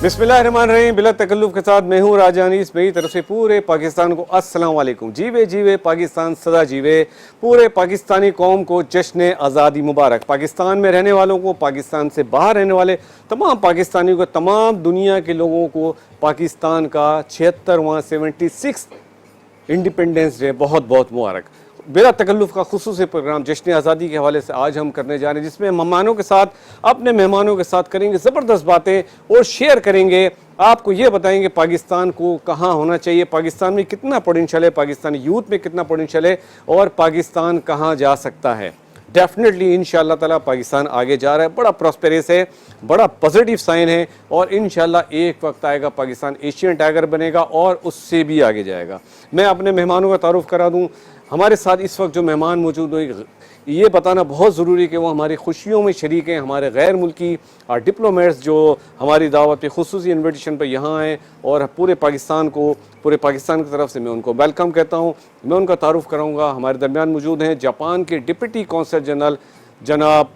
बिस्मिल्लाहिर्रहमानिर्रहीम। बिला तकल्लुफ़ के साथ मैं हूँ राजानी। इस मेरी तरफ से पूरे पाकिस्तान को अस्सलाम वालेकुम। जीवे जीवे पाकिस्तान सदा जीवे। पूरे पाकिस्तानी कौम को जश्न आज़ादी मुबारक। पाकिस्तान में रहने वालों को, पाकिस्तान से बाहर रहने वाले तमाम पाकिस्तानियों को, तमाम दुनिया के लोगों को पाकिस्तान का 76वां 76 इंडिपेंडेंस डे बहुत बहुत मुबारक। बिला तकल्लुफ़ का खुसूसी प्रोग्राम जश्न आज़ादी के हवाले से आज हम करने जा रहे हैं, जिसमें मेहमानों के साथ, अपने मेहमानों के साथ करेंगे ज़बरदस्त बातें और शेयर करेंगे। आपको ये बताएंगे पाकिस्तान को कहाँ होना चाहिए, पाकिस्तान में कितना पोटेंशियल है, पाकिस्तानी यूथ में कितना पोटेंशियल है और पाकिस्तान कहाँ जा सकता है। डेफिनेटली इंशाअल्लाह ताला पाकिस्तान आगे जा रहा है, बड़ा प्रॉस्पेरस है, बड़ा पॉजिटिव साइन है और इंशाअल्लाह एक वक्त आएगा पाकिस्तान एशियन टाइगर बनेगा और उससे भी आगे जाएगा। मैं अपने मेहमानों का तारुफ करा दूँ। हमारे साथ इस वक्त जो मेहमान मौजूद हैं, ये बताना बहुत ज़रूरी है कि वो हमारी खुशियों में शरीक हैं। हमारे गैर मुल्की डिप्लोमेट्स जो हमारी दावत पे खुसूसी इन्विटेशन पर यहाँ आए और पूरे पाकिस्तान की तरफ से मैं उनको वेलकम कहता हूँ। मैं उनका तारुफ कराऊँगा। हमारे दरमियान मौजूद हैं जापान के डिप्टी कौंसल जनरल जनाब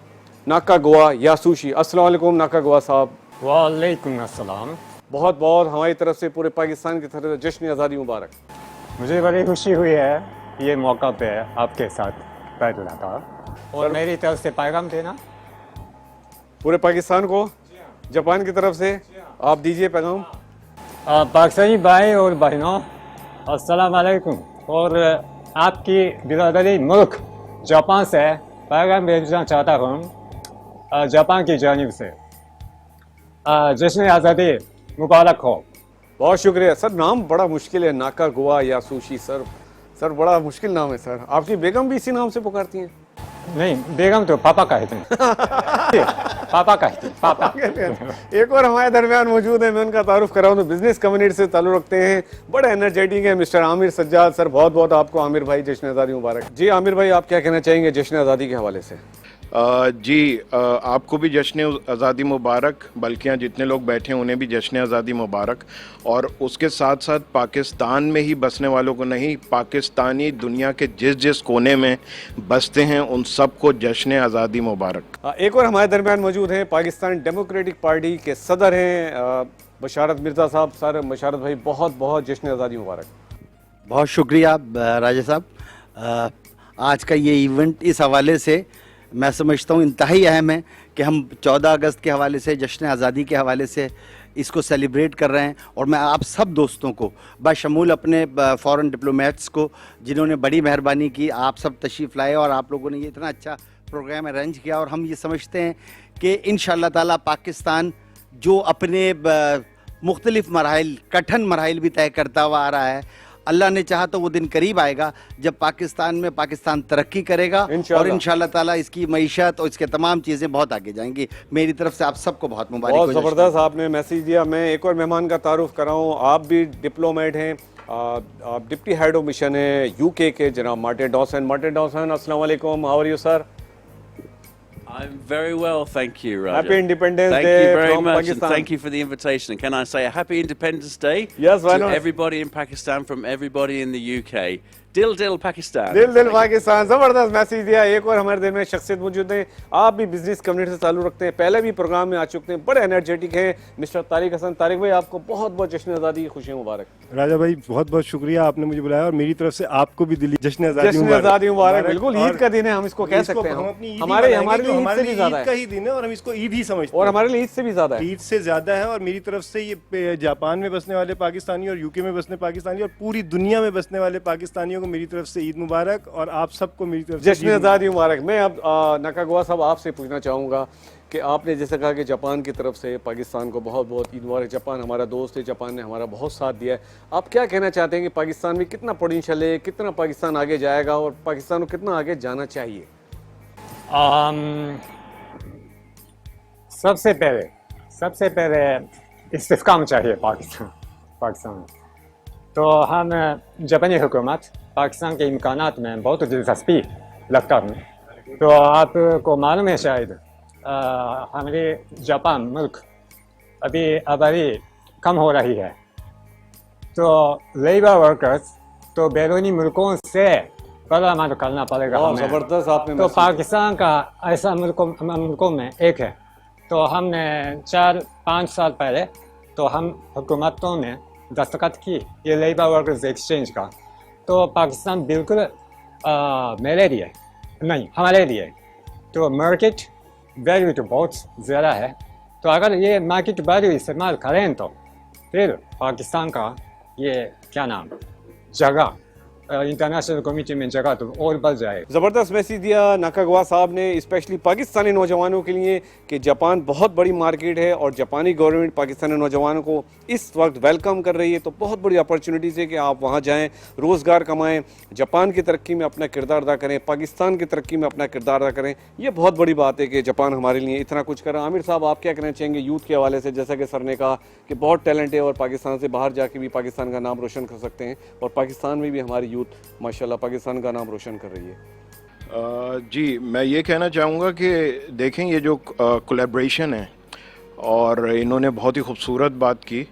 नाकागवा यासुशी। अस्सलाम वालेकुम नाकागवा साहब। वालेकुम अस्सलाम। बहुत बहुत हमारी तरफ से पूरे पाकिस्तान की तरफ से जश्न आज़ादी मुबारक। मुझे बड़ी खुशी हुई है ये मौका पे आपके साथ बैठ रहा था और मेरी तरफ से पैगाम देना पूरे पाकिस्तान को जापान की तरफ से आप दीजिए पैगाम। पाकिस्तानी भाई और बहनों अस्सलाम वालेकुम। और आपकी बिरादरी मुल्क जापान से पैगाम भेजना चाहता हूँ जापान की जानिब से। जश्न आज़ादी मुबारक हो। बहुत शुक्रिया सर। नाम बड़ा मुश्किल है, नाकागवा यासुशी सर। सर बड़ा मुश्किल नाम है सर। आपकी बेगम भी इसी नाम से पुकारती हैं? नहीं, बेगम तो पापा कहते हैं। पापा कहते हैं, पापा कहते हैं। एक और हमारे दरमियान मौजूद है, मैं उनका तारुफ कराऊँ तो बिजनेस कम्युनिटी से ताल्लुक़ रखते हैं, बड़े एनर्जेटिक है, मिस्टर आमिर सज्जाद। सर बहुत बहुत आपको आमिर भाई जश्न आज़ादी मुबारक। जी आमिर भाई, आप क्या कहना चाहेंगे जश्न आज़ादी के हवाले से? आपको भी जश्न आज़ादी मुबारक, बल्कि यहाँ जितने लोग बैठे हैं उन्हें भी जश्न आज़ादी मुबारक। और उसके साथ साथ पाकिस्तान में ही बसने वालों को नहीं, पाकिस्तानी दुनिया के जिस जिस कोने में बसते हैं उन सबको जश्न आज़ादी मुबारक। एक और हमारे दरमियान मौजूद हैं पाकिस्तान डेमोक्रेटिक पार्टी के सदर हैं बशारत मिर्ज़ा साहब। सर बशारत भाई बहुत बहुत जश्न आज़ादी मुबारक। बहुत शुक्रिया राजा साहब। आज का ये इवेंट इस हवाले से मैं समझता हूँ इंतहाई अहम है कि हम 14 अगस्त के हवाले से, जश्न आज़ादी के हवाले से इसको सेलिब्रेट कर रहे हैं। और मैं आप सब दोस्तों को बशमूल अपने फॉरेन डिप्लोमेट्स को, जिन्होंने बड़ी मेहरबानी की, आप सब तशरीफ़ लाए और आप लोगों ने ये इतना अच्छा प्रोग्राम अरेंज किया। और हम ये समझते हैं कि इंशाअल्लाह ताला पाकिस्तान जो अपने मुख्तलिफ़ मराहिल, कठिन मराहिल भी तय करता हुआ आ रहा है, अल्लाह ने चाहा तो वो दिन करीब आएगा जब पाकिस्तान तरक्की करेगा और इंशाअल्लाह ताला इसकी मईशत और इसके तमाम चीज़ें बहुत आगे जाएंगी। मेरी तरफ से आप सबको बहुत मुबारक। बहुत ज़बरदस्त आपने मैसेज दिया। मैं एक और मेहमान का तारुफ कराऊँ। आप भी डिप्लोमेट हैं, आप डिप्टी हेड ऑफ मिशन है यूके के जनाब मार्टिन डॉसन। मार्टिन डॉसन, अस्सलाम वालेकुम, how are you sir? I'm very well, thank you, Raja. Happy Independence Day. Thank you very from much, Pakistan. and thank you for the invitation. And can I say a happy Independence Day Yes, why to not? everybody in Pakistan from everybody in the UK. दिल दिल पाकिस्तान। दिल दिल पाकिस्तान, जबरदस्त message दिया। एक और हमारे दिल में शख्सियत मौजूद है, आप भी बिजनेस कम्युनिटी से चालू रखते हैं, पहले भी प्रोग्राम में आ चुके हैं, बड़े एनर्जेटिक हैं, मिस्टर तारिक हसन। तारिक भाई, आपको बहुत बहुत जश्न आज़ादी की खुशियाँ मुबारक। राजा भाई बहुत बहुत शुक्रिया, आपने मुझे बुलाया और मेरी तरफ से आपको भी दिली जश्न आज़ादी मुबारक। बिल्कुल ईद का दिन है, हम इसको कह सकते हैं। हमारे लिए ईद का ही दिन है और हम इसको ईद ही समझते हैं और हमारे लिए ईद से भी ज्यादा है, ईद से ज्यादा है। और मेरी तरफ से ये जापान में बसने वाले पाकिस्तानी और यूके में बसने पाकिस्तानी और पूरी दुनिया में बसने वाले पाकिस्तानियों को मेरी तरफ से ईद मुबारक और आप सबको मेरी तरफ से जश्न आज़ादी मुबारक। मैं अब नाकागवा साहब आपसे पूछना चाहूँगा कि आपने जैसे कहा कि जापान की तरफ से पाकिस्तान को बहुत बहुत ईद मुबारक। जापान हमारा दोस्त है, जापान ने हमारा बहुत साथ दिया है। आप क्या कहना चाहते हैं कि पाकिस्तान में कितना पोटेंशियल है, कितना पाकिस्तान आगे जाएगा और पाकिस्तान को कितना आगे जाना चाहिए? सबसे पहले इस्तेहकाम चाहिए पाकिस्तान। तो हम जापानी हुकूमत पाकिस्तान के इम्कानात में बहुत दिलचस्पी लगता हूँ। तो आपको मालूम है शायद हमारे जापान मुल्क अभी आबादी कम हो रही है, तो लेबर वर्कर्स तो बैरूनी मुल्कों से बड़ा मदद करना पड़ेगा हमें। ज़बरदस्त आपने। तो पाकिस्तान का ऐसा मुल्कों में एक है। तो हमने 4-5 साल पहले तो हम हुकूमतों ने दस्तखत की ये लेबर वर्कर्स एक्सचेंज का, तो पाकिस्तान बिल्कुल मेरे लिए नहीं, हमारे लिए तो मार्केट वैल्यू तो बहुत ज़्यादा है। तो अगर ये मार्केट वैल्यू इस्तेमाल करें तो फिर पाकिस्तान का ये क्या नाम जगह इंटरनेशनल कम्युनिटी में जगह तो और बढ़ जाएगा। ज़बरदस्त मैसेज दिया नाकागवा साहब ने, स्पेशली पाकिस्तानी नौजवानों के लिए कि जापान बहुत बड़ी मार्केट है और जापानी गवर्नमेंट पाकिस्तानी नौजवानों को इस वक्त वेलकम कर रही है। तो बहुत बड़ी अपॉर्चुनिटीज़ है कि आप वहाँ जाएं, रोज़गार कमाएं, जापान की तरक्की में अपना किरदार अदा करें, पाकिस्तान की तरक्की में अपना किरदार अदा करें। ये बहुत बड़ी बात है कि जापान हमारे लिए इतना कुछ कर रहा है। आमिर साहब, आप क्या कहना चाहेंगे यूथ के हवाले से? जैसा कि सर ने कहा कि बहुत टैलेंट है और पाकिस्तान से बाहर जाके भी पाकिस्तान का नाम रोशन कर सकते हैं, और पाकिस्तान में भी हमारी यूथ माशाल्लाह पाकिस्तान का नाम रोशन कर रही है। जी, मैं ये कहना चाहूँगा कि देखें ये जो कोलैबोरेशन है और इन्होंने बहुत ही खूबसूरत बात की,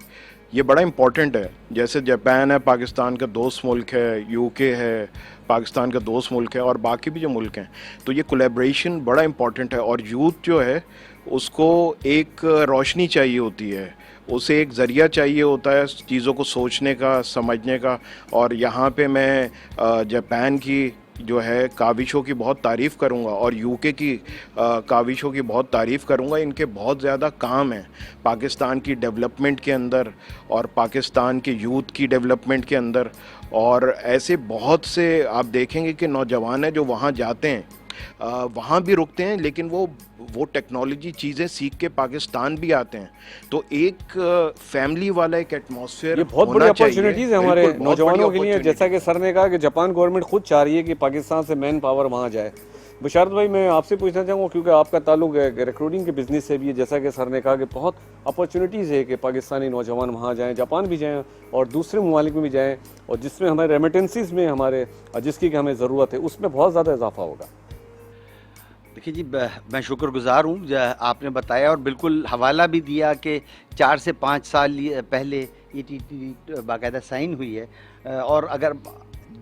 ये बड़ा इम्पॉर्टेंट है। जैसे जापान है पाकिस्तान का दोस्त मुल्क है, यूके है पाकिस्तान का दोस्त मुल्क है, और बाकी भी जो मुल्क हैं, तो ये कोलैबोरेशन बड़ा इम्पॉर्टेंट है। और यूथ जो है उसको एक रोशनी चाहिए होती है, उसे एक ज़रिया चाहिए होता है चीज़ों को सोचने का, समझने का। और यहाँ पे मैं जापान की जो है काविशों की बहुत तारीफ़ करूँगा और यूके की काविशों की बहुत तारीफ़ करूँगा। इनके बहुत ज़्यादा काम हैं पाकिस्तान की डेवलपमेंट के अंदर और पाकिस्तान के यूथ की डेवलपमेंट के अंदर। और ऐसे बहुत से आप देखेंगे कि नौजवान हैं जो वहाँ जाते हैं, वहाँ भी रुकते हैं, लेकिन वो टेक्नोलॉजी चीज़ें सीख के पाकिस्तान भी आते हैं। तो एक फैमिली वाला एक एटमॉस्फेयर, ये बहुत बड़ी अपॉर्चुनिटीज़ है हमारे नौजवानों के लिए। जैसा कि सर ने कहा कि जापान गवर्नमेंट खुद चाह रही है कि पाकिस्तान से मैन पावर वहाँ जाए। बशारत भाई, मैं आपसे पूछना चाहूँगा क्योंकि आपका ताल्लुक रिक्रूटिंग के बिज़नेस से भी है, जैसा कि सर ने कहा कि बहुत अपॉर्चुनिटीज़ है कि पाकिस्तानी नौजवान वहाँ जाएँ, जापान भी जाएँ और दूसरे ममालिक में भी जाएँ, और जिसमें हमारे रेमिटेंसीज़ में हमारे जिसकी कि हमें ज़रूरत है उसमें बहुत ज़्यादा इजाफा होगा। देखिए जी, मैं शुक्रगुज़ार हूँ आपने बताया और बिल्कुल हवाला भी दिया कि 4 से 5 साल पहले ये TTD बाकायदा साइन हुई है। और अगर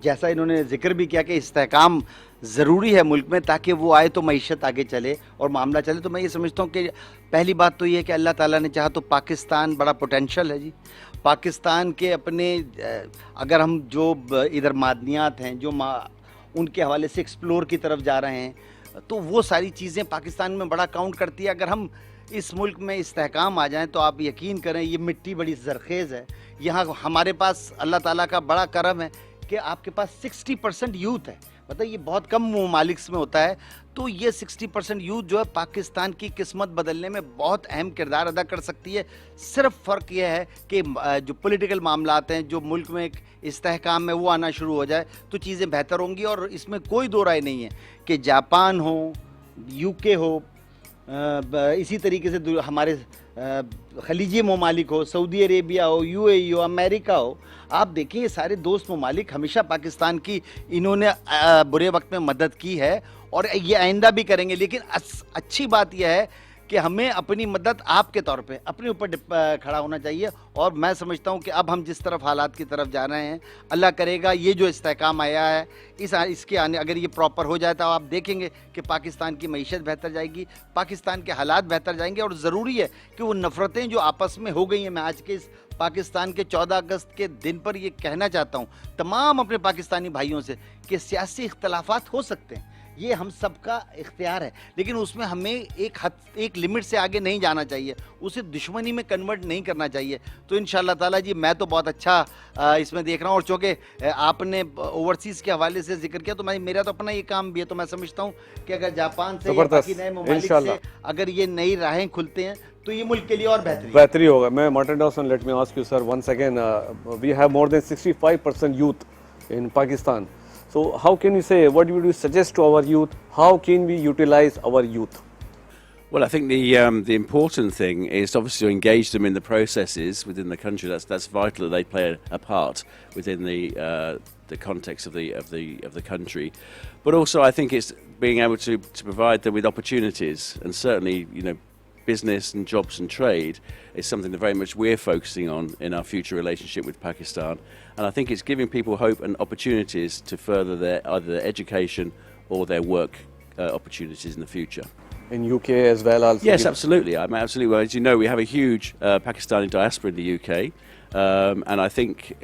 जैसा इन्होंने जिक्र भी किया कि इस्तेहकाम ज़रूरी है मुल्क में ताकि वो आए तो मईशत आगे चले और मामला चले, तो मैं ये समझता हूँ कि पहली बात तो ये है कि अल्लाह ताला ने चाहा तो पाकिस्तान बड़ा पोटेंशल है जी। पाकिस्तान के अपने अगर हम जो इधर मादनियात हैं जो उनके हवाले से एक्सप्लोर की तरफ जा रहे हैं, तो वो सारी चीज़ें पाकिस्तान में बड़ा काउंट करती है। अगर हम इस मुल्क में इस्तेहकाम आ जाएं तो आप यकीन करें ये मिट्टी बड़ी ज़रखेज़ है। यहाँ हमारे पास अल्लाह ताला का बड़ा करम है कि आपके पास 60% यूथ है। मतलब ये बहुत कम ममालिक में होता है। तो ये 60% यूथ जो है पाकिस्तान की किस्मत बदलने में बहुत अहम किरदार अदा कर सकती है। सिर्फ फ़र्क यह है कि जो पॉलिटिकल मामलात हैं, जो मुल्क में एक इस्तेहकाम में वो आना शुरू हो जाए तो चीज़ें बेहतर होंगी। और इसमें कोई दो राय नहीं है कि जापान हो, यूके हो, इसी तरीके से हमारे खलीजी ममालिक हो, सऊदी अरेबिया हो, UAE हो, अमेरिका हो, आप देखिए ये सारे दोस्त ममालिक हमेशा पाकिस्तान की इन्होंने बुरे वक्त में मदद की है और ये आइंदा भी करेंगे। लेकिन अच्छी बात यह है कि हमें अपनी मदद आपके तौर पे अपने ऊपर खड़ा होना चाहिए। और मैं समझता हूँ कि अब हम जिस तरफ हालात की तरफ जा रहे हैं, अल्लाह करेगा ये जो इस्तेहकाम आया है इसके आने अगर ये प्रॉपर हो जाए तो आप देखेंगे कि पाकिस्तान की मईशत बेहतर जाएगी, पाकिस्तान के हालात बेहतर जाएंगे। और ज़रूरी है कि वो नफ़रतें जो आपस में हो गई हैं, मैं आज के इस पाकिस्तान के 14 अगस्त के दिन पर ये कहना चाहता हूँ तमाम अपने पाकिस्तानी भाइयों से कि सियासी इख्तलाफात हो सकते हैं, ये हम सबका इख्तियार है, लेकिन उसमें हमें एक लिमिट से आगे नहीं जाना चाहिए, उसे दुश्मनी में कन्वर्ट नहीं करना चाहिए। तो इंशाअल्लाह ताला जी मैं तो बहुत अच्छा इसमें देख रहा हूँ। और चूँकि आपने ओवरसीज़ के हवाले से जिक्र किया तो मेरा तो अपना ये काम भी है, तो मैं समझता हूँ कि अगर जापान से या बाकी नए ममालिक से अगर ये नई राहें खुलते हैं तो ये मुल्क के लिए और बेहतरी होगा। मैं Martin Dawson, let me ask you sir once again, we have more than 65% youth in Pakistan. So how can you say, what would you suggest to our youth? How can we utilize our youth? Well, I think the important thing is obviously to engage them in the processes within the country. That's vital that they play a part within the context of the country. But also, I think it's being able to provide them with opportunities, and certainly, business and jobs and trade is something that very much we're focusing on in our future relationship with Pakistan. And I think it's giving people hope and opportunities to further either their education or their work opportunities in the future. in UK as well also? Yes, absolutely. I'm absolutely. Well, as you know, we have a huge Pakistani diaspora in the UK, and I think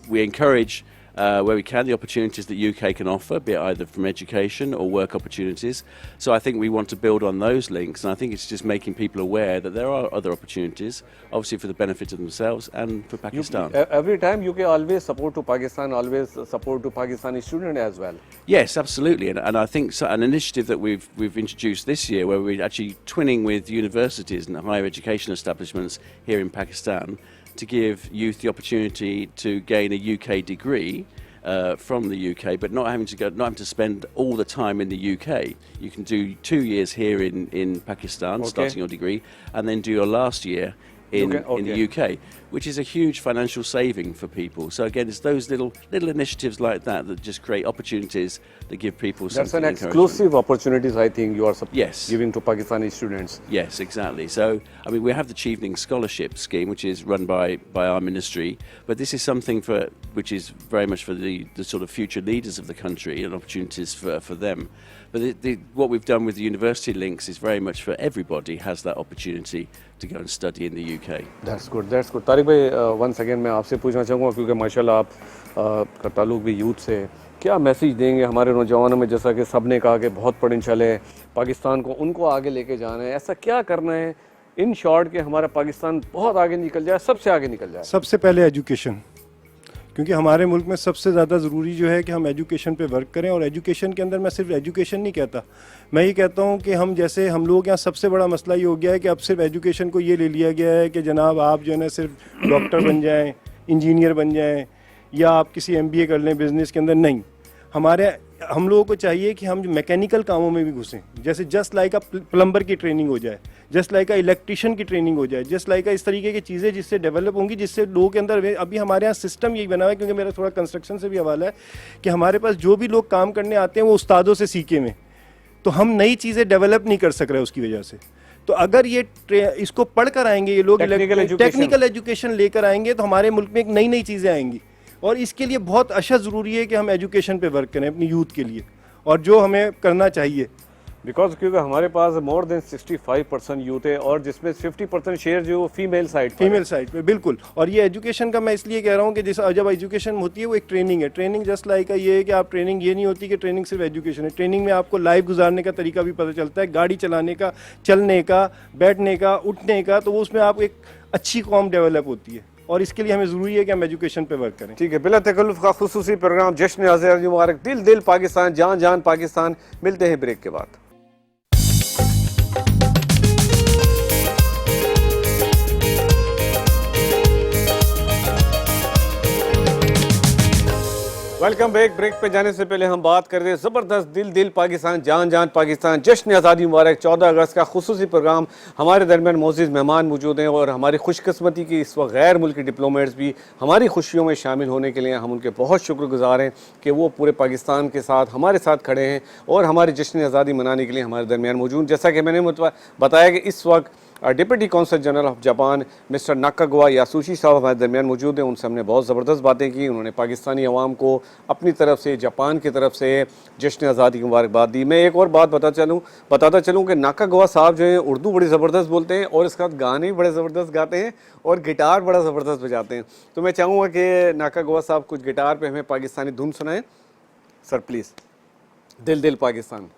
we encourage where we can the opportunities that UK can offer, be it either from education or work opportunities. So I think we want to build on those links, and I think it's just making people aware that there are other opportunities, obviously for the benefit of themselves and for Pakistan. Every time UK always support to Pakistan, always support to Pakistani student as well. Yes, absolutely, and I think an initiative that we've introduced this year, where we're actually twinning with universities and higher education establishments here in Pakistan, to give youth the opportunity to gain a UK degree from the UK, but not having to spend all the time in the UK. You can do 2 years here in Pakistan, starting your degree, and then do your last year in the UK, which is a huge financial saving for people. So again, it's those little initiatives like that that just create opportunities that give people That's an something encouragement. exclusive opportunities I think you are Yes. giving to Pakistani students. Yes, exactly. So, I mean, we have the Chevening Scholarship Scheme, which is run by our ministry, but this is something which is very much for the sort of future leaders of the country and opportunities for them. But what we've done with the university links is very much for everybody has that opportunity to go and study in the UK. That's good. That's good. Tariq भाई once again मैं आपसे पूछना चाहूँगा क्योंकि माशाल्लाह आप का ताल्लुक भी यूथ से, क्या मैसेज देंगे हमारे नौजवानों में, जैसा कि सब ने कहा कि बहुत पढ़े चले पाकिस्तान को, उनको आगे लेके जाना है, ऐसा क्या करना है इन शॉर्ट कि हमारा पाकिस्तान बहुत आगे निकल जाए, सबसे आगे निकल जाए? सबसे पहले एजुकेशन, क्योंकि हमारे मुल्क में सबसे ज़्यादा ज़रूरी जो है कि हम एजुकेशन पे वर्क करें। और एजुकेशन के अंदर मैं सिर्फ एजुकेशन नहीं कहता, मैं ये कहता हूँ कि हम लोग यहाँ सबसे बड़ा मसला ये हो गया है कि अब सिर्फ एजुकेशन को ये ले लिया गया है कि जनाब आप जो है ना सिर्फ डॉक्टर बन जाएं, इंजीनियर बन जाएं, या आप किसी MBA कर लें बिज़नेस के अंदर। नहीं, हम लोगों को चाहिए कि हम जो मैकेनिकल कामों में भी घुसें, जैसे जस्ट लाइक प्लम्बर की ट्रेनिंग हो जाए, जस्ट लाइक इलेक्ट्रिशियन की ट्रेनिंग हो जाए, जस्ट लाइक इस तरीके की चीज़ें जिससे डेवलप होंगी, जिससे लोगों के अंदर अभी हमारे यहाँ सिस्टम यही बना हुआ है, क्योंकि मेरा थोड़ा कंस्ट्रक्शन से भी हवाला है कि हमारे पास जो भी लोग काम करने आते हैं वो उस्तादों से सीखे में, तो हम नई चीज़ें डेवलप नहीं कर सक रहे उसकी वजह से। तो अगर ये इसको पढ़ कर आएंगे ये लोग, टेक्निकल एजुकेशन लेकर आएंगे, तो हमारे मुल्क में एक नई नई चीज़ें आएंगी। और इसके लिए बहुत अशद ज़रूरी है कि हम एजुकेशन पे वर्क करें अपनी यूथ के लिए, और जो हमें करना चाहिए। बिकॉज क्योंकि हमारे पास मोर देन 65% यूथ है, और जिसमें 50% शेयर जो फीमेल साइड पे बिल्कुल। और ये एजुकेशन का मैं इसलिए कह रहा हूँ कि जब एजुकेशन होती है वो एक ट्रेनिंग है। ट्रेनिंग जस्ट लाइक ये है कि आप ट्रेनिंग ये नहीं होती कि ट्रेनिंग सिर्फ एजुकेशन है, ट्रेनिंग में आपको लाइफ गुजारने का तरीका भी पता चलता है, गाड़ी चलाने का, चलने का, बैठने का, उठने का, तो वो उसमें आप एक अच्छी कौम डेवलप होती है। और इसके लिए हमें ज़रूरी है कि हम एजुकेशन पे वर्क करें। ठीक है, बिला तकल्लुफ़ का खुसूसी प्रोग्राम जश्न आज़ादी मुबारक, दिल दिल पाकिस्तान, जान जान पाकिस्तान। मिलते हैं ब्रेक के बाद। Welcome back. ब्रेक पे जाने से पहले हम बात कर रहे हैं ज़बरदस्त दिल दिल पाकिस्तान, जान जान पाकिस्तान, जश्न आज़ादी मुबारक 14 अगस्त का खुसूसी प्रोग्राम। हमारे दरमियान मोअज़्ज़िज़ मेहमान मौजूद हैं, और हमारी खुशकिस्मती की इस वक्त गैर मुल्की डिप्लोमेट्स भी हमारी खुशियों में शामिल होने के लिए हम उनके बहुत शुक्रगुजार हैं कि वो पूरे पाकिस्तान के साथ हमारे साथ खड़े हैं और हमारी जश्न आज़ादी मनाने के लिए हमारे दरमियान मौजूद। जैसा कि मैंने बताया कि इस वक्त deputy consul general of Japan mister Nakagawa Yasushi साहब हमारे दरमियान मौजूद हैं। उनसे हमने बहुत ज़बरदस्त बातें की। उन्होंने पाकिस्तानी अवाम को अपनी तरफ से, जापान की तरफ से जश्न आज़ादी की मुबारकबाद दी। मैं एक और बात बताता चलूँ कि नाकागवा साहब जो हैं उर्दू बड़ी ज़बरदस्त बोलते हैं, और इसके बाद गाने भी बड़े ज़बरदस्त गाते हैं, और गिटार बड़ा ज़बरदस्त बजाते हैं। तो मैं चाहूँगा कि नाकागवा साहब कुछ गिटार पर हमें पाकिस्तानी धुन सुनाएँ। सर प्लीज़, दिल दिल पाकिस्तान।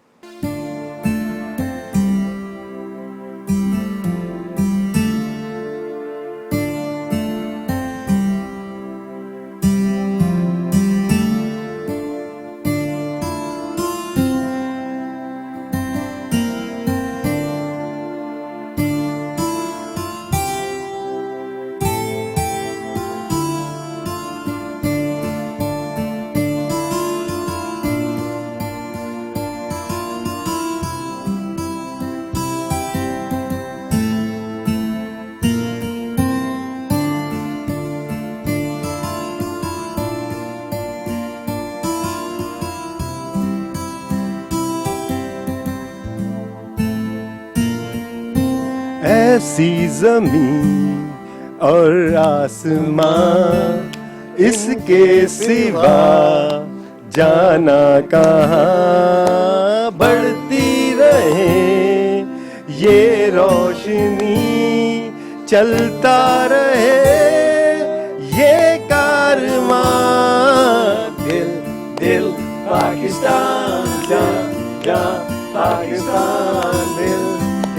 ऐसी ज़मीं और आसमां, इसके सिवा जाना कहाँ, बढ़ती रहे ये रोशनी चलता रहे ये कारवां दिल दिल पाकिस्तान जा जा पाकिस्तान दिल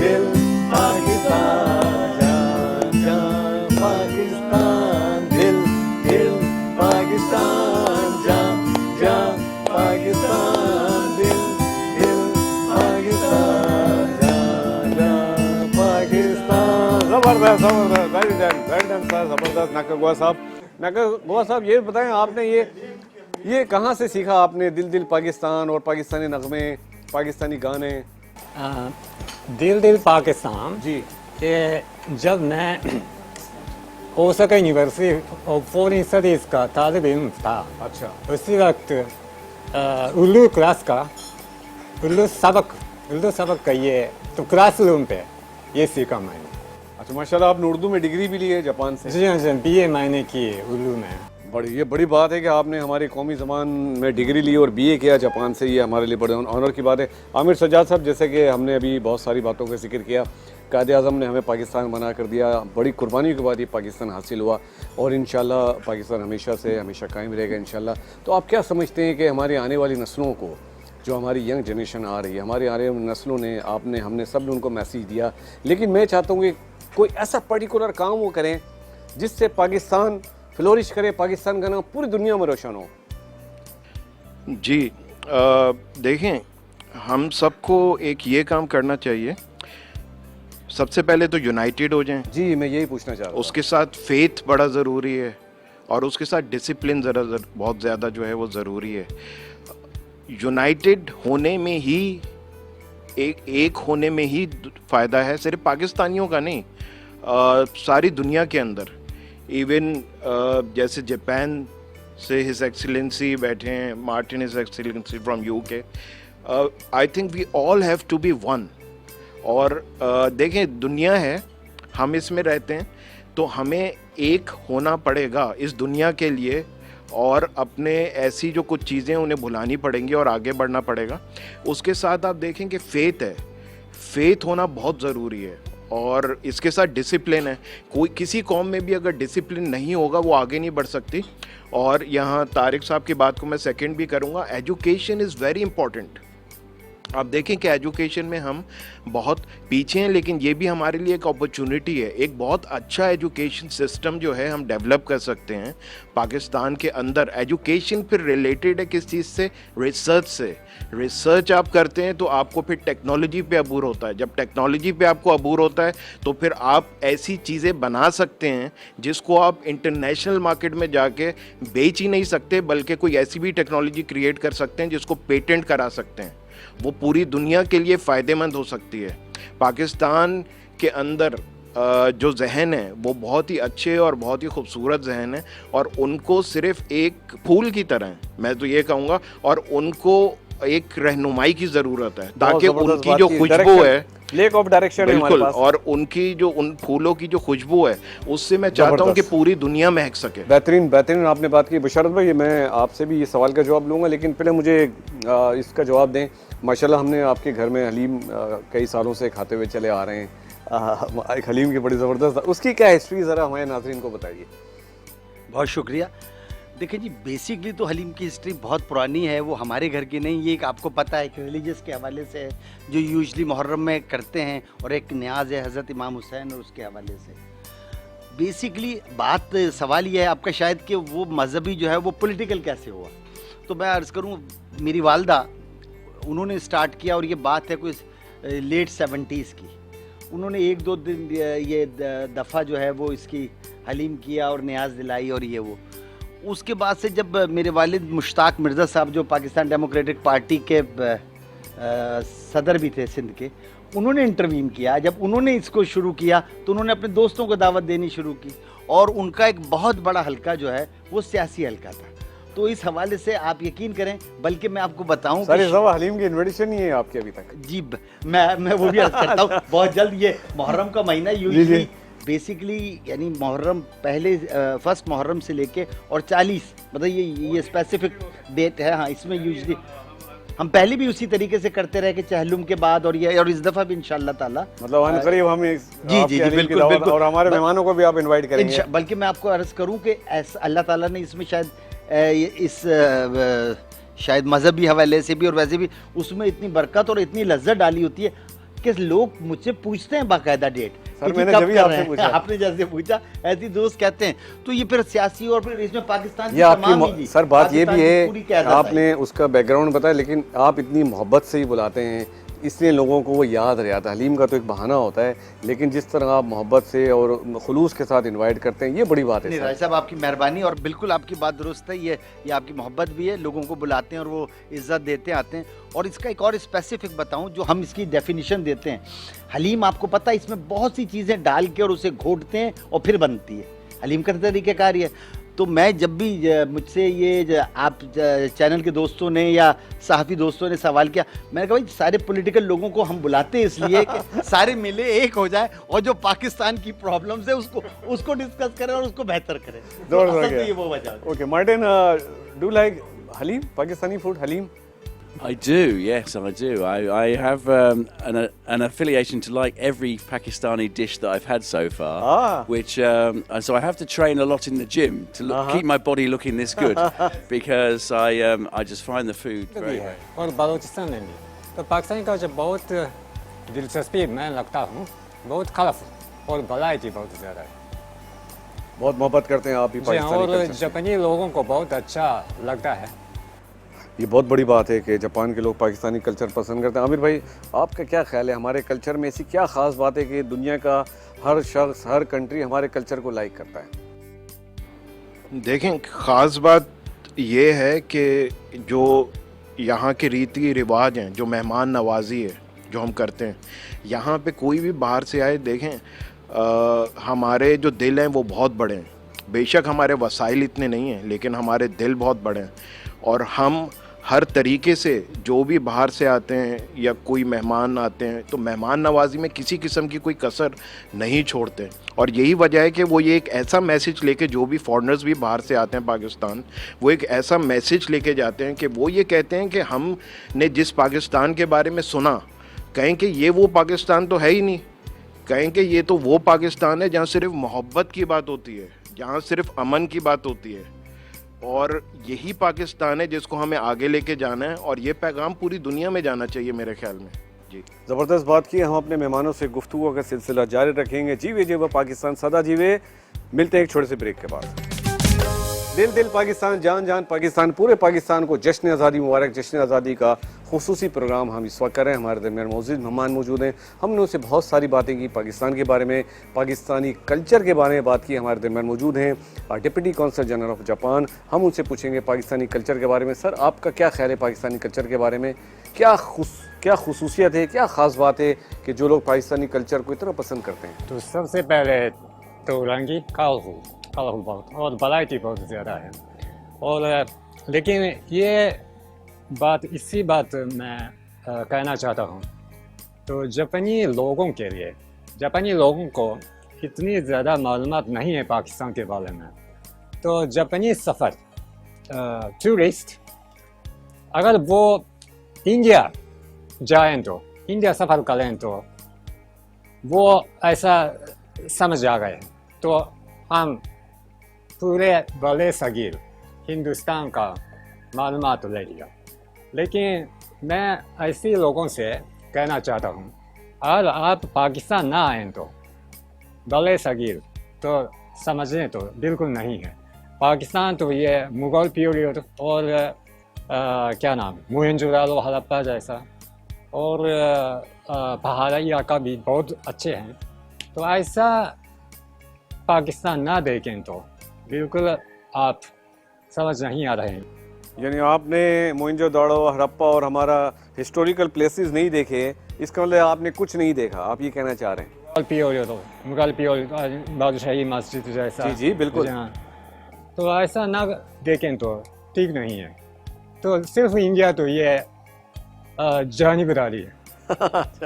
दिल पाकिस्तान जा जा पाकिस्तान दिल दिल पाकिस्तान जा जा पाकिस्तान दिल दिल पाकिस्तान जा जा पाकिस्तान। जबरदस्त जबरदस्त, वेरी डन सर, जबरदस्त। नक्का गोवा साहब ये बताएं, आपने ये कहाँ से सीखा आपने दिल दिल पाकिस्तान और पाकिस्तानी नगमे, पाकिस्तानी गाने? दिल दिल पाकिस्तान जी। ये जब मैं Osaka university of foreign studies का तालिब इल्म था, अच्छा उसी वक्त उर्दू क्लास का उर्दू सबक का ये तो क्लासरूम पे ये सीखा मैंने। अच्छा, माशाल्लाह आपने उर्दू में डिग्री भी ली है जापान से? जी हाँ जी, BA मैंने की उर्दू में। ये बड़ी बात है कि आपने हमारी कौमी ज़बान में डिग्री ली और BA किया जापान से, ये हमारे लिए बड़े ऑनर की बात है। आमिर सज्जाद साहब, जैसे कि हमने अभी बहुत सारी बातों का जिक्र किया, कायद-ए-आज़म ने हमें पाकिस्तान बना कर दिया, बड़ी कुर्बानियों के बाद ये पाकिस्तान हासिल हुआ और इंशाल्लाह पाकिस्तान हमेशा कायम रहेगा इंशाल्लाह। तो आप क्या समझते हैं कि हमारी आने वाली नस्लों को, जो हमारी यंग जनरेशन आ रही है, हमारी आने वाली नस्लों ने, हमने सब ने उनको मैसेज दिया, लेकिन मैं चाहता हूँ कि कोई ऐसा पर्टिकुलर काम वो करें जिससे पाकिस्तान फ्लोरिश करे, पाकिस्तान का नाम पूरी दुनिया में रोशन हो। जी देखें, हम सबको एक ये काम करना चाहिए, सबसे पहले तो यूनाइटेड हो जाएं। जी, मैं यही पूछना चाह रहा हूँ। उसके उसके साथ फेथ बड़ा ज़रूरी है और उसके साथ डिसिप्लिन बहुत ज़्यादा जो है वो ज़रूरी है। यूनाइटेड होने में ही एक होने में ही फ़ायदा है, सिर्फ पाकिस्तानियों का नहीं, सारी दुनिया के अंदर। इवन जैसे जापान से हिज एक्सीलेंसी बैठे हैं, Martin his excellency from UK, I think we all have to be one. और देखें, दुनिया है, हम इसमें रहते हैं, तो हमें एक होना पड़ेगा इस दुनिया के लिए और अपने ऐसी जो कुछ चीज़ें उन्हें भुलानी पड़ेंगी और आगे बढ़ना पड़ेगा। उसके साथ आप देखें कि फेथ है, फेथ होना बहुत ज़रूरी है और इसके साथ डिसिप्लिन है। कोई किसी कौम में भी अगर डिसिप्लिन नहीं होगा वो आगे नहीं बढ़ सकती। और यहाँ तारिक साहब की बात को मैं सेकंड भी करूँगा, एजुकेशन इज़ वेरी इंपॉर्टेंट। आप देखें कि एजुकेशन में हम बहुत पीछे हैं, लेकिन ये भी हमारे लिए एक अपॉर्चुनिटी है। एक बहुत अच्छा एजुकेशन सिस्टम जो है हम डेवलप कर सकते हैं पाकिस्तान के अंदर। एजुकेशन फिर रिलेटेड है किस चीज़ से? रिसर्च से। रिसर्च आप करते हैं तो आपको फिर टेक्नोलॉजी पे अबूर होता है। जब टेक्नोलॉजी पे आपको अबूर होता है तो फिर आप ऐसी चीज़ें बना सकते हैं जिसको आप इंटरनेशनल मार्केट में जाके बेच ही नहीं सकते, बल्कि कोई ऐसी भी टेक्नोलॉजी क्रिएट कर सकते हैं जिसको पेटेंट करा सकते हैं। वो पूरी दुनिया के लिए फ़ायदेमंद हो सकती है। पाकिस्तान के अंदर जो जहन है वो बहुत ही अच्छे और बहुत ही खूबसूरत जहन है और उनको सिर्फ एक फूल की तरह है, मैं तो ये कहूँगा, और उनको एक रहनुमाई की ज़रूरत है ताकि उनकी जो खुशबू है, लेक ऑफ डायरेक्शन है हमारे बिल्कुल, पास, और उनकी जो उन फूलों की जो खुशबू है उससे मैं चाहता हूँ कि पूरी दुनिया महक सके। बेहतरीन आपने बात की। बशरत भाई, मैं आपसे भी ये सवाल का जवाब लूँगा, लेकिन पहले मुझे इसका जवाब दें। माशाल्लाह हमने आपके घर में हलीम कई सालों से खाते हुए चले आ रहे हैं। एक हलीम की बड़ी ज़बरदस्त, उसकी क्या हिस्ट्री ज़रा हमारे नाज़रीन को बताइए। बहुत शुक्रिया। देखिए जी, बेसिकली तो हलीम की हिस्ट्री बहुत पुरानी है, वो हमारे घर की नहीं, ये एक आपको पता है एक रिलीजियस के हवाले से है जो यूजली मुहर्रम में करते हैं, और एक न्याज है हज़रत इमाम हुसैन और उसके हवाले से। बेसिकली बात सवाल ये है आपका शायद कि वो मजहबी जो है वो पॉलिटिकल कैसे हुआ। तो मैं अर्ज़ करूँ, मेरी वालदा उन्होंने स्टार्ट किया और ये बात है कोई लेट 70s की। उन्होंने 1-2 दिन ये दफ़ा जो है वो इसकी हलीम किया और न्याज दिलाई और ये वो। उसके बाद से जब मेरे वालिद मुश्ताक मिर्ज़ा साहब जो पाकिस्तान डेमोक्रेटिक पार्टी के सदर भी थे सिंध के, उन्होंने इंटरवीन किया। जब उन्होंने इसको शुरू किया तो उन्होंने अपने दोस्तों को दावत देनी शुरू की और उनका एक बहुत बड़ा हल्का जो है वो सियासी हल्का था। तो इस हवाले से आप यकीन करें, बल्कि मैं आपको बताऊं सारी हलीम की इन्विटेशन नहीं है आपके अभी तक? जी, मैं वो भी अर्ज करता हूँ बहुत जल्द। ये मुहर्रम का महीना यूजुअली बेसिकली यानी मुहर्रम पहले फर्स्ट मुहर्रम से लेके और 40, मतलब ये स्पेसिफिक डेट है। हाँ, इसमें यूजुअली हम पहले भी उसी तरीके से करते रहे कि चहलुम के बाद और ये और इस दफ़ा भी इंशाल्लाह ताला मतलब हम करीब हम जी, जी, जी, बिल्कुल, बिल्कुल। और हमारे मेहमानों को भी आप इनवाइट करेंगे। बल्कि मैं आपको अर्ज़ करूं कि ऐसा अल्लाह ताला ने इसमें शायद शायद मजहबी हवाले से भी और वैसे भी उसमें इतनी बरकत और इतनी लज्जत डाली होती है कि लोग मुझसे पूछते हैं बाकायदा डेट। सर, कि मैंने कब जब ही कर आपसे रहे हैं? पूछा। आपने जैसे पूछा ऐसे दोस्त कहते हैं, तो ये फिर सियासी और फिर इसमें पाकिस्तान की ये आपकी तमाम ही जी, सर बात ये पाकिस्तान भी की पूरी है, क़यादत आई। आपने उसका बैकग्राउंड बताया, लेकिन आप इतनी मोहब्बत से ही बुलाते हैं इसलिए लोगों को वो याद रह जाता है। हलीम का तो एक बहाना होता है, लेकिन जिस तरह आप मोहब्बत से और खुलूस के साथ इनवाइट करते हैं, ये बड़ी बात है नहीं सर। राय साहब, आपकी मेहरबानी और बिल्कुल आपकी बात दुरुस्त है। ये आपकी मोहब्बत भी है, लोगों को बुलाते हैं और वो इज्जत देते आते हैं। और इसका एक और स्पेसिफिक बताऊं, जो हम इसकी डेफिनेशन देते हैं, हलीम आपको पता है इसमें बहुत सी चीज़ें डाल के और उसे घोटते हैं और फिर बनती है। हलीम का तरीक़ेकार ये है। तो मैं जब भी मुझसे ये आप चैनल के दोस्तों ने या सहाफ़ी दोस्तों ने सवाल किया, मैंने कहा भाई सारे पॉलिटिकल लोगों को हम बुलाते हैं इसलिए कि सारे मिले एक हो जाए और जो पाकिस्तान की प्रॉब्लम्स है उसको डिस्कस करें और उसको बेहतर करें। तो असल में ये वो वजह है। Okay Martin, do like haleem, Pakistani food haleem? I do, yes, I do. I have an affiliation to like every Pakistani dish that I've had so far, which so I have to train a lot in the gym to keep my body looking this good because I just find the food भी very. है और बलूचिस्तान में भी। तो पाकिस्तानी का जो बहुत दिलचस्पी मैं लगता हूँ, बहुत कलरफुल और वैरायटी बहुत ज़्यादा है। बहुत मोहब्बत करते हैं आप भी जी, पाकिस्तानी और कल्चर से। जापानी लोगों को बहुत अच्छा लगता है। ये बहुत बड़ी बात है कि जापान के लोग पाकिस्तानी कल्चर पसंद करते हैं। आमिर भाई, आपका क्या ख्याल है, हमारे कल्चर में ऐसी क्या ख़ास बात है कि दुनिया का हर शख्स, हर कंट्री हमारे कल्चर को लाइक करता है? देखें, ख़ास बात ये है कि जो यहाँ के रीति रिवाज हैं, जो मेहमान नवाजी है जो हम करते हैं, यहाँ पे कोई भी बाहर से आए, देखें हमारे जो दिल हैं वो बहुत बड़े हैं। बेशक हमारे वसाइल इतने नहीं हैं, लेकिन हमारे दिल बहुत बड़े हैं और हम हर तरीके से जो भी बाहर से आते हैं या कोई मेहमान आते हैं तो मेहमान नवाजी में किसी किस्म की कोई कसर नहीं छोड़ते। और यही वजह है कि वो ये एक ऐसा मैसेज लेके, जो भी फॉरेनर्स भी बाहर से आते हैं पाकिस्तान, वो एक ऐसा मैसेज लेके जाते हैं कि वो ये कहते हैं कि हमने जिस पाकिस्तान के बारे में सुना, कहें कि ये वो पाकिस्तान तो है ही नहीं, कहें कि ये तो वो पाकिस्तान है जहाँ सिर्फ मोहब्बत की बात होती है, जहाँ सिर्फ अमन की बात होती है। और यही पाकिस्तान है जिसको हमें आगे लेके जाना है और ये पैगाम पूरी दुनिया में जाना चाहिए मेरे ख्याल में। जी, ज़बरदस्त बात की। हम अपने मेहमानों से गुफ्तगू का सिलसिला जारी रखेंगे। जीवे जीवे पाकिस्तान, सदा जीवे। मिलते हैं एक छोटे से ब्रेक के बाद। दिल दिल पाकिस्तान, जान जान पाकिस्तान, पूरे पाकिस्तान को जश्न आज़ादी मुबारक। जश्न आज़ादी का खुसूसी प्रोग्राम हम इस वक्त कर रहे हैं। हमारे दरमियान मौजूद मेहमान मौजूद हैं। हमने उनसे बहुत सारी बातें की, पाकिस्तान के बारे में, पाकिस्तानी कल्चर के बारे में बात की। हमारे दरमियान मौजूद हैं deputy consul general of Japan. हम उनसे पूछेंगे पाकिस्तानी कल्चर के बारे में। सर, आपका क्या ख्याल है पाकिस्तानी कल्चर के बारे में? क्या खुसूसियत है, क्या ख़ास बात है कि जो लोग पाकिस्तानी कल्चर को इतना पसंद करते हैं? तो सबसे पहले तो रंगी कलरफुल बहुत और वैरायटी बहुत ज़्यादा है। और लेकिन ये इसी बात मैं कहना चाहता हूँ, तो जापानी लोगों के लिए, जापानी लोगों को इतनी ज़्यादा मालूमात नहीं है पाकिस्तान के बारे में। तो जापानी सफ़र टूरिस्ट अगर वो इंडिया जाएं तो, इंडिया सफ़र करें तो वो ऐसा समझ आ गए तो हम पूरे बड़े सगीर हिंदुस्तान का मालूमात ले लिया। लेकिन मैं ऐसे लोगों से कहना चाहता हूँ, अगर आप पाकिस्तान ना आएँ तो बड़े सगीर तो समझें तो बिल्कुल नहीं है। पाकिस्तान तो ये मुग़ल पीरियड और क्या नाम, मोहनजोदारो, हड़प्पा जैसा और पहाड़ी इलाका भी बहुत अच्छे हैं। तो ऐसा पाकिस्तान ना देखें तो बिल्कुल आप समझ नहीं आ रहे हैं। यानी आपने मोहनजोदाड़ो, हड़प्पा और हमारा हिस्टोरिकल प्लेसेस नहीं देखे, इसका मतलब आपने कुछ नहीं देखा, आप ये कहना चाह रहे हैं? मुग़ल पीरियड, बादशाही मस्जिद जैसा। जी जी बिल्कुल। तो ऐसा ना देखें तो ठीक नहीं है। तो सिर्फ इंडिया तो ये जानिबदारी है।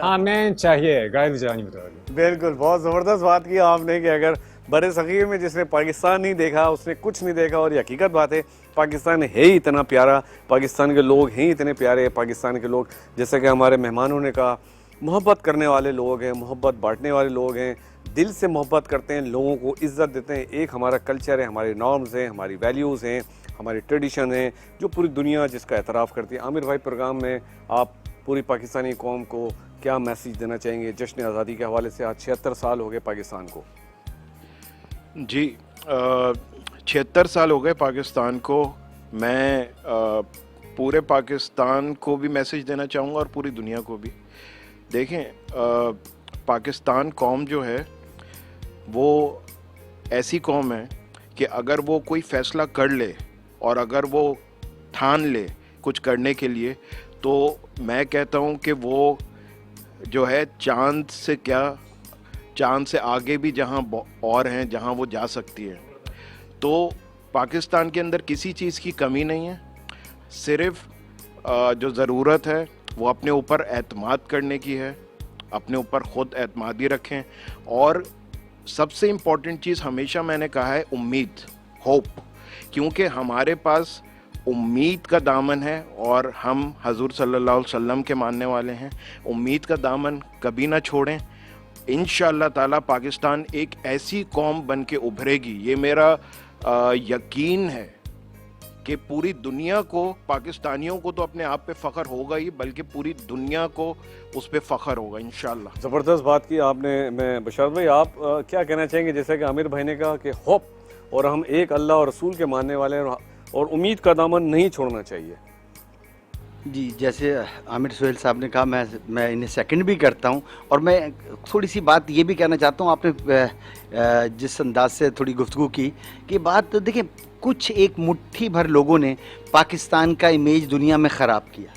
हमें चाहिए गैर जानिबदारी। बिल्कुल, बहुत ज़बरदस्त बात की आपने कि अगर बड़े सग़ीर में जिसने पाकिस्तान नहीं देखा उसने कुछ नहीं देखा। और ये हकीकत बात है, पाकिस्तान है ही इतना प्यारा, पाकिस्तान के लोग हैं इतने प्यारे, पाकिस्तान के लोग जैसे कि हमारे मेहमानों ने कहा मोहब्बत करने वाले लोग हैं, मोहब्बत बांटने वाले लोग हैं, दिल से मोहब्बत करते हैं, लोगों को इज़्ज़त देते हैं। एक हमारा कल्चर है, हमारे नॉर्म्स हैं, हमारी वैल्यूज़ हैं, हमारी ट्रेडिशन है जो पूरी दुनिया जिसका एतराफ़ करती है। आमिर भाई, प्रोग्राम में आप पूरी पाकिस्तानी कौम को क्या मैसेज देना चाहेंगे जश्न आज़ादी के हवाले से? आज 76 साल हो गए पाकिस्तान को। जी 76 साल हो गए पाकिस्तान को। मैं पूरे पाकिस्तान को भी मैसेज देना चाहूँगा और पूरी दुनिया को भी। देखें, पाकिस्तान कौम जो है वो ऐसी कौम है कि अगर वो कोई फ़ैसला कर ले और अगर वो ठान ले कुछ करने के लिए, तो मैं कहता हूँ कि वो जो है चांद से क्या, चांद से आगे भी जहाँ और हैं जहाँ वो जा सकती है। तो पाकिस्तान के अंदर किसी चीज़ की कमी नहीं है, सिर्फ जो ज़रूरत है वो अपने ऊपर एतमाद करने की है, अपने ऊपर ख़ुद एतमादी रखें। और सबसे इम्पॉर्टेंट चीज़ हमेशा मैंने कहा है उम्मीद, होप, क्योंकि हमारे पास उम्मीद का दामन है और हम हजूर सल्लल्लाहु अलैहि वसल्लम के मानने वाले हैं। उम्मीद का दामन कभी ना छोड़ें। इंशाअल्लाह ताला पाकिस्तान एक ऐसी कौम बन के उभरेगी, ये मेरा यकीन है कि पूरी दुनिया को, पाकिस्तानियों को तो अपने आप पे फ़ख्र होगा ही, बल्कि पूरी दुनिया को उस पे फ़ख्र होगा इंशाअल्लाह। ज़बरदस्त बात की आपने। मैं बशारत भाई, आप क्या कहना चाहेंगे? जैसे कि आमिर भाई ने कहा कि होप, और हम एक अल्लाह और रसूल के मानने वाले हैं और उम्मीद का दामन नहीं छोड़ना चाहिए। जी, जैसे आमिर सुहेल साहब ने कहा, मैं इन्हें सेकंड भी करता हूं। और मैं थोड़ी सी बात ये भी कहना चाहता हूं, आपने जिस अंदाज से थोड़ी गुफ्तगू की कि बात देखिए, कुछ एक मुट्ठी भर लोगों ने पाकिस्तान का इमेज दुनिया में ख़राब किया।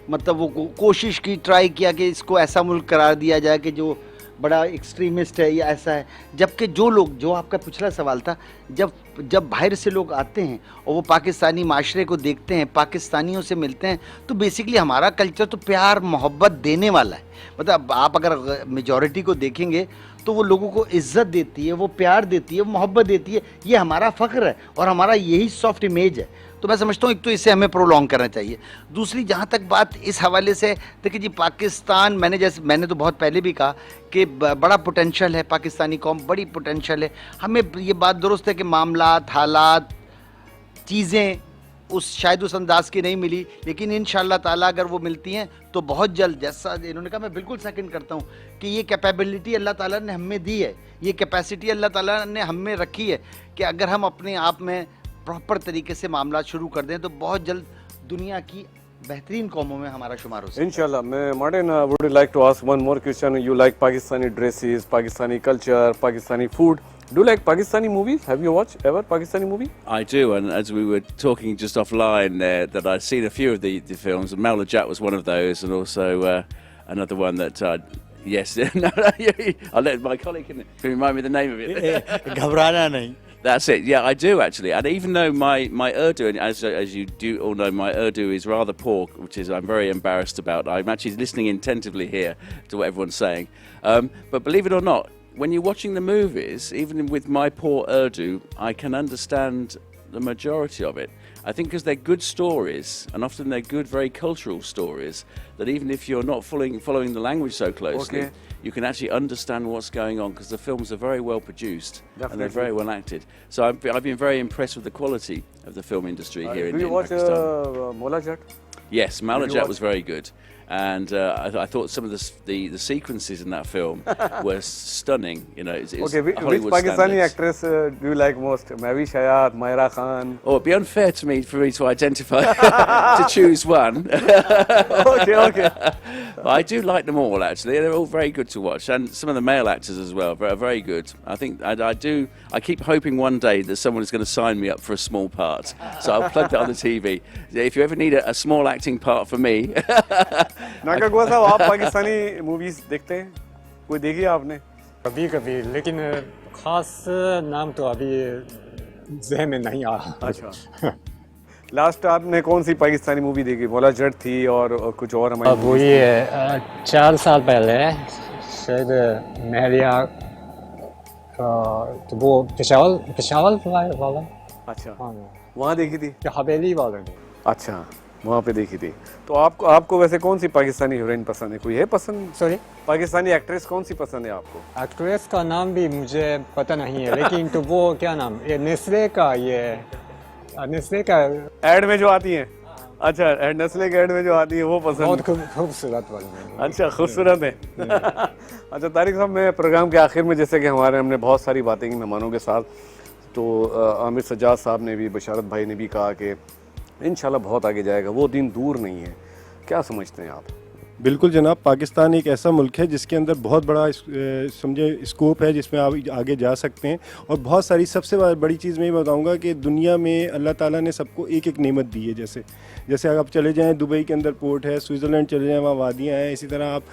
मतलब वो कोशिश की, ट्राई किया कि इसको ऐसा मुल्क करार दिया जाए कि जो बड़ा एक्सट्रीमिस्ट है या ऐसा है। जबकि जो लोग, जो आपका पिछला सवाल था, जब बाहर से लोग आते हैं और वो पाकिस्तानी माशरे को देखते हैं, पाकिस्तानियों से मिलते हैं, तो बेसिकली हमारा कल्चर तो प्यार मोहब्बत देने वाला है। मतलब आप अगर मेजॉरिटी को देखेंगे तो वो लोगों को इज़्ज़त देती है, वो प्यार देती है, वो मोहब्बत देती है। ये हमारा फ़ख्र है और हमारा यही सॉफ्ट इमेज है। तो मैं समझता हूँ एक तो इसे हमें प्रोलॉन्ग करना चाहिए। दूसरी, जहाँ तक बात इस हवाले से, देखिए जी, पाकिस्तान, मैंने तो बहुत पहले भी कहा कि बड़ा पोटेंशियल है, पाकिस्तानी कौम बड़ी पोटेंशियल है। हमें ये बात दुरुस्त है कि मामलात, हालात, चीज़ें शायद उस अंदाज की नहीं मिली, लेकिन इंशाअल्लाह ताला अगर वो मिलती हैं तो बहुत जल्द, जैसा इन्होंने कहा, मैं बिल्कुल सेकंड करता हूँ कि ये कैपेबिलिटी अल्लाह ताला ने हमें दी है, ये कैपेसिटी अल्लाह ताला ने हमें रखी है कि अगर हम अपने आप में प्रॉपर तरीके से मामला शुरू कर दें तो बहुत जल्द दुनिया की बेहतरीन कौमों में हमारा शुमार हो सकता है। इंशाल्लाह। मैं Martin, would like to ask one more question. You like Pakistani dresses, Pakistani culture, Pakistani food. Do you like Pakistani movies? Have you watched ever Pakistani movie? I do, and as we were talking just offline there, that I'd seen a few of the films, and Mawla Jat was one of those, and also another one that yes, no, I'll let my colleague can remind me the name of it. घबराना नहीं। That's it. Yeah, I do actually. And even though my Urdu, and as you do all know, my Urdu is rather poor, which is I'm very embarrassed about. I'm actually listening attentively here to what everyone's saying. But believe it or not, when you're watching the movies, even with my poor Urdu, I can understand the majority of it. I think because they're good stories, and often they're good, very cultural stories, that even if you're not following the language so closely, you can actually understand what's going on, because the films are very well produced and they're very well acted. So I've been very impressed with the quality of the film industry here in Pakistan. Do you watch Mawla Jat? Yes, Mawla Jat was very good. And I thought some of the sequences in that film were stunning. You know, it's Okay, which Hollywood Pakistani standards. actress do you like most? Mehwish Hayat, Myra Khan? Oh, it'd be unfair to me for me to identify to choose one. Okay. But I do like them all actually. They're all very good to watch, and some of the male actors as well are very good. I think I do. I keep hoping one day that someone is going to sign me up for a small part, so I'll plug that on the TV. If you ever need a small acting part for me. नाका गुआ साहब, आप Pakistani movies देखते हैं? कोई देखी है आपने? कभी कभी, लेकिन खास नाम तो अभी ज़हन में नहीं आ। अच्छा। लास्ट आपने कौन सी पाकिस्तानी मूवी देखी? मौला जट थी और कुछ और हमारी? अब वो ये 4 साल पहले शायद महरिया तो वो पेशावर वाला अच्छा, हाँ वहाँ देखी थी? कि हवेली वाला नहीं। अच्छा, वहाँ पे देखी थी। तो आपको वैसे कौन सी पाकिस्तानी हीरोइन पसंद है? कोई है पसंद? सॉरी, पाकिस्तानी एक्ट्रेस कौन सी पसंद है आपको? एक्ट्रेस का नाम भी मुझे पता नहीं है, लेकिन तो वो क्या नाम, ये नेस्ले का एड में जो आती हैं? अच्छा, नेस्ले के एड में जो आती है वो पसंद? बहुत खूबसूरत वाली। अच्छा, खूबसूरत है। अच्छा तारिक साहब, मैं प्रोग्राम के आखिर में, जैसे कि हमने बहुत सारी बातें की मेहमानों के साथ, तो आमिर सज्जाद साहब ने भी, बशारत भाई ने भी कहा कि इंशाल्लाह बहुत आगे जाएगा, वो दिन दूर नहीं है। क्या समझते हैं आप? बिल्कुल जनाब, पाकिस्तान एक ऐसा मुल्क है जिसके अंदर बहुत बड़ा समझे स्कोप है, जिसमें आप आगे जा सकते हैं। और बहुत सारी, सबसे बड़ी चीज़ मैं ये बताऊंगा कि दुनिया में अल्लाह ताला ने सबको एक एक नेमत दी है। जैसे अगर आप चले जाएं, दुबई के अंदर पोर्ट है, स्विट्ज़रलैंड चले जाएं, वहाँ वादियाँ हैं, इसी तरह आप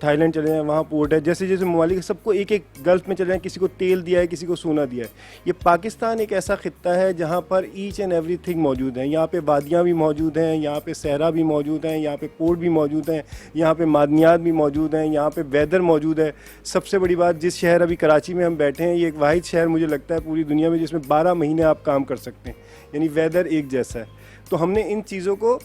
थाईलैंड चले जाएं, वहाँ पोर्ट है। जैसे जैसे ममालिक सबको एक एक, गल्फ़ में चले जाएं, किसी को तेल दिया है, किसी को सोना दिया है। ये पाकिस्तान एक ऐसा ख़ित्ता है जहाँ पर ईच एंड एवरीथिंग मौजूद है। यहाँ पे वादियाँ भी मौजूद हैं, यहाँ पे सहरा भी मौजूद हैं, यहाँ पे पोर्ट भी मौजूद हैं, यहाँ पे मादनियात भी मौजूद हैं, यहाँ पे वेदर मौजूद है। सबसे बड़ी बात, जिस शहर अभी कराची में हम बैठे हैं, ये एक वाहिद शहर मुझे लगता है पूरी दुनिया में जिसमें 12 महीने आप काम कर सकते हैं, यानी वेदर एक जैसा है। तो हमने इन चीज़ों को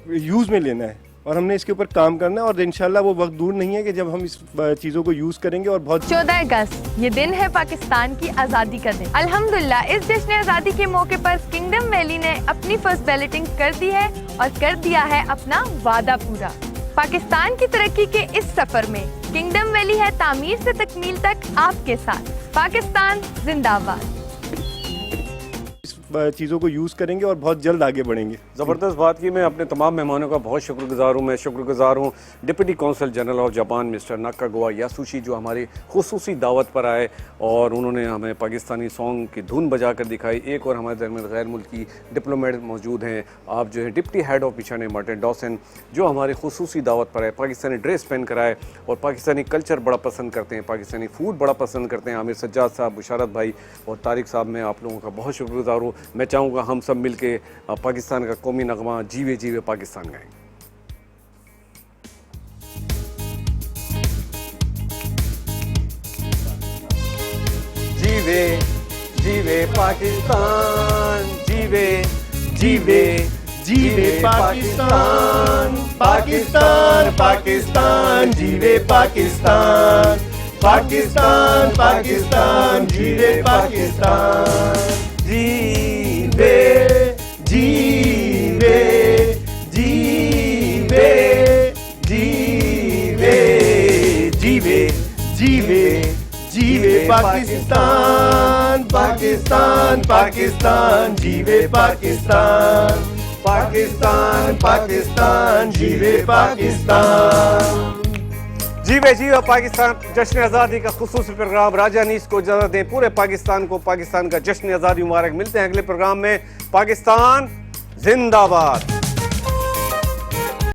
यूज़ में लेना है और हमने इसके ऊपर काम करना है, और इंशाल्लाह वो वक्त दूर नहीं है कि जब हम इस चीज़ों को यूज़ करेंगे। और बहुत 14 अगस्त ये दिन है पाकिस्तान की आज़ादी का दिन। अल्हम्दुलिल्लाह इस जश्न आज़ादी के मौके पर किंगडम वैली ने अपनी फर्स्ट बैलेटिंग कर दी है और कर दिया है अपना वादा पूरा। पाकिस्तान की तरक्की के इस सफर में किंगडम वैली है तामीर से तकमील तक आपके साथ। पाकिस्तान जिंदाबाद। चीज़ों को यूज़ करेंगे और बहुत जल्द आगे बढ़ेंगे। ज़बरदस्त बात की। मैं अपने तमाम मेहमानों का बहुत शुक्रगुजार हूँ। मैं शुक्रगुजार हूँ deputy consul general of Japan mister Nakagawa Yasushi, जो हमारी खुसूसी दावत पर आए और उन्होंने हमें पाकिस्तानी सॉन्ग की धुन बजा कर दिखाई। एक और हमारे दरमियान गैर मुल्की डिप्लोमेट मौजूद हैं, आप जो है डिप्टी हेड ऑफ पिछाने मार्टिन डॉसन, जो हमारी खुसूसी दावत पर आए, पाकिस्तानी ड्रेस पहन कर आए और पाकिस्तानी कल्चर बड़ा पसंद करते हैं, पाकिस्तानी फूड बड़ा पसंद करते हैं। आमिर सज्जाद साहब, बशारत भाई और तारिक साहब, मैं आप लोगों का बहुत शुक्रगुजार हूँ। मैं चाहूँगा हम सब मिलके पाकिस्तान का कौमी नगमा जीवे जीवे पाकिस्तान गाएं। जीवे जीवे पाकिस्तान, जीवे जीवे जीवे पाकिस्तान, पाकिस्तान पाकिस्तान जीवे पाकिस्तान, पाकिस्तान पाकिस्तान जीवे पाकिस्तान। जीवे जीवे जीवे जीवे जीवे जीवे जीवे पाकिस्तान, पाकिस्तान पाकिस्तान जीवे पाकिस्तान, पाकिस्तान पाकिस्तान जीवे पाकिस्तान। जीवे जीवे पाकिस्तान जश्न आज़ादी का खुसूसी प्रोग्राम राजा नीस को इजाज़त दें। पूरे पाकिस्तान को पाकिस्तान का जश्न आज़ादी मुबारक। मिलते हैं अगले प्रोग्राम में। पाकिस्तान जिंदाबाद।